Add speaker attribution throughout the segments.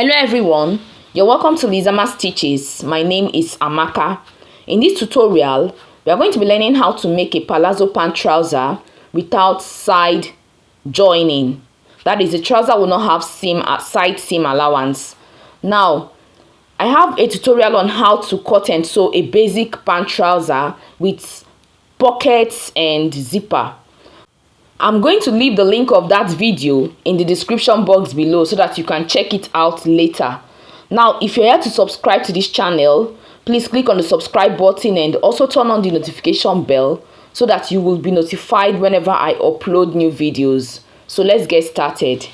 Speaker 1: Hello everyone, you're welcome to Lizama Stitches. My name is Amaka. In this tutorial, we are going to be learning how to make a palazzo pant trouser without side joining. That is, the trouser will not have side seam allowance. Now, I have a tutorial on how to cut and sew a basic pant trouser with pockets and zipper. I'm going to leave the link of that video in the description box below so that you can check it out later. Now, if you're here to subscribe to this channel, please click on the subscribe button and also turn on the notification bell so that you will be notified whenever I upload new videos. So let's get started.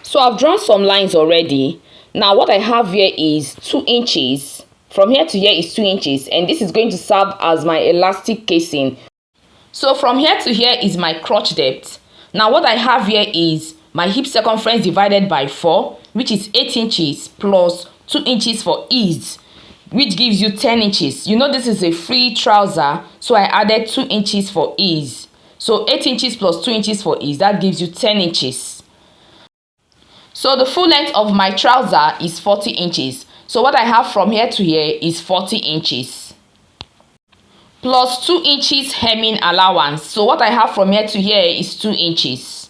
Speaker 1: So I've drawn some lines already. Now what I have here is 2 inches. From here to here is 2 inches, and this is going to serve as my elastic casing. So from here to here is my crotch depth. Now what I have here is my hip circumference divided by 4, which is 8 inches plus 2 inches for ease, which gives you 10 inches. You know this is a free trouser, so I added 2 inches for ease. So 8 inches plus 2 inches for ease, that gives you 10 inches. So the full length of my trouser is 40 inches. So what I have from here to here is 40 inches. Plus 2 inches hemming allowance. So what I have from here to here is 2 inches.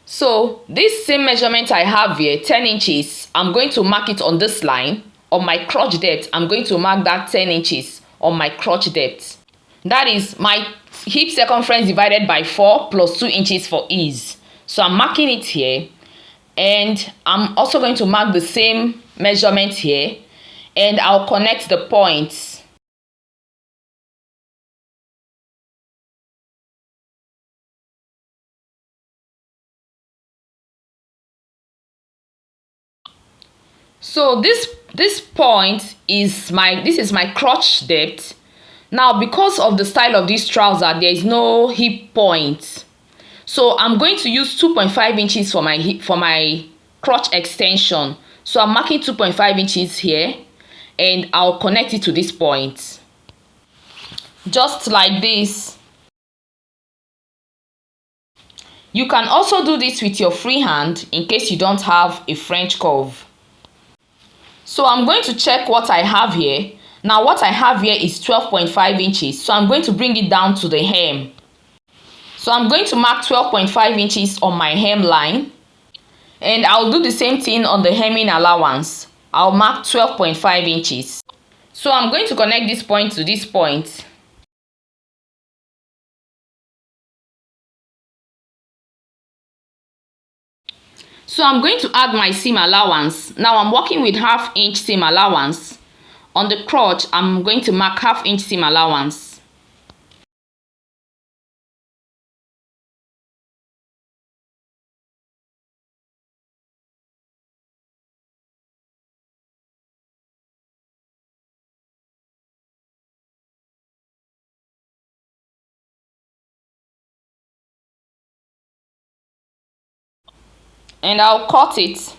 Speaker 1: So this same measurement I have here, 10 inches, I'm going to mark it on this line. On my crotch depth, I'm going to mark that 10 inches on my crotch depth. That is my hip circumference divided by 4 plus 2 inches for ease. So I'm marking it here. And I'm also going to mark the same measurement here. And I'll connect the points. So this point is my crotch depth. Now because of the style of this trouser, there is no hip point. So I'm going to use 2.5 inches for my crotch extension. So I'm marking 2.5 inches here and I'll connect it to this point. Just like this. You can also do this with your free hand in case you don't have a French curve. So I'm going to check what I have here. Now what I have here is 12.5 inches. So I'm going to bring it down to the hem. So I'm going to mark 12.5 inches on my hem line. And I'll do the same thing on the hemming allowance. I'll mark 12.5 inches. So I'm going to connect this point to this point. So I'm going to add my seam allowance. Now I'm working with 1/2 inch seam allowance. On the crotch, I'm going to mark 1/2 inch seam allowance. And I'll cut it.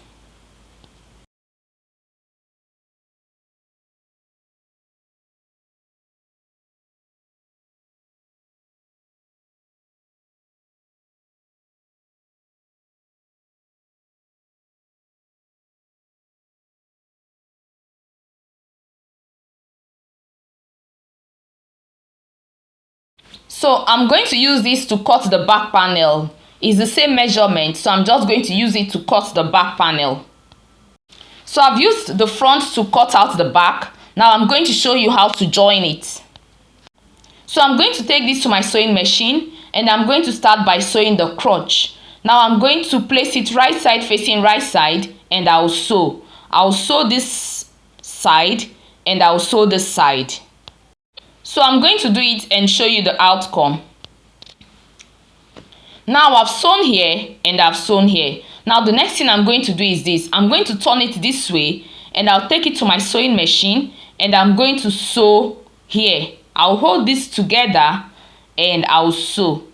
Speaker 1: So I'm going to use this to cut the back panel. It's the same measurement, so I'm just going to use it to cut the back panel. So I've used the front to cut out the back. Now I'm going to show you how to join it. So I'm going to take this to my sewing machine and I'm going to start by sewing the crotch. Now I'm going to place it right side facing right side and I'll sew. I'll sew this side and I'll sew this side. So I'm going to do it and show you the outcome. Now I've sewn here and I've sewn here. Now the next thing I'm going to do is this. I'm going to turn it this way and I'll take it to my sewing machine and I'm going to sew here. I'll hold this together and I'll sew.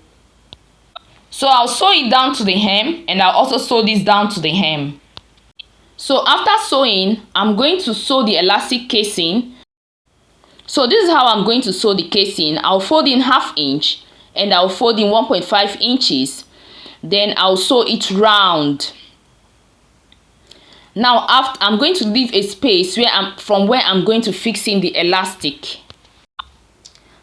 Speaker 1: So I'll sew it down to the hem and I'll also sew this down to the hem. So after sewing, I'm going to sew the elastic casing. So this is how I'm going to sew the casing. I'll fold in 1/2 inch and I'll fold in 1.5 inches. Then I'll sew it round. Now I'm going to leave a space where I'm going to fix in the elastic.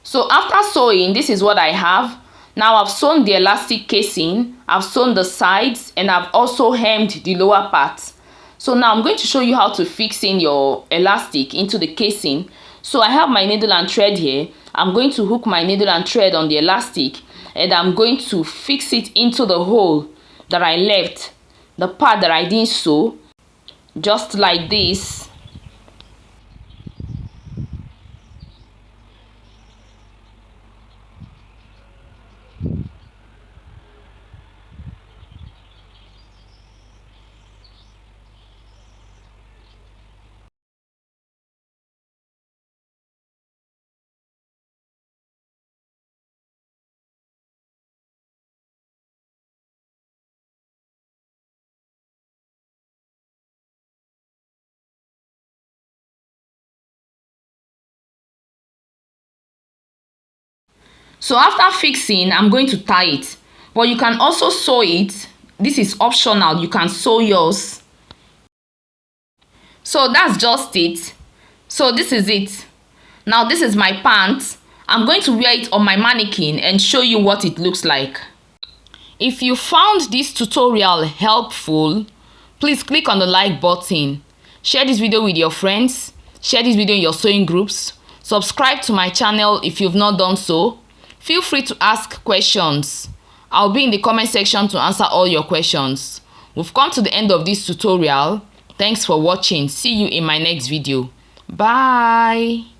Speaker 1: So after sewing, this is what I have. Now I've sewn the elastic casing, I've sewn the sides, and I've also hemmed the lower part. So now I'm going to show you how to fix in your elastic into the casing. So I have my needle and thread here. I'm going to hook my needle and thread on the elastic, and I'm going to fix it into the hole that I left, the part that I didn't sew, just like this. So after fixing, I'm going to tie it, but you can also sew it. This is optional, you can sew yours. So that's just it. So this is it. Now this is my pants. I'm going to wear it on my mannequin and show you what it looks like. If you found this tutorial helpful, please click on the like button. Share this video with your friends. Share this video in your sewing groups. Subscribe to my channel if you've not done so. Feel free to ask questions. I'll be in the comment section to answer all your questions. We've come to the end of this tutorial. Thanks for watching. See you in my next video. Bye.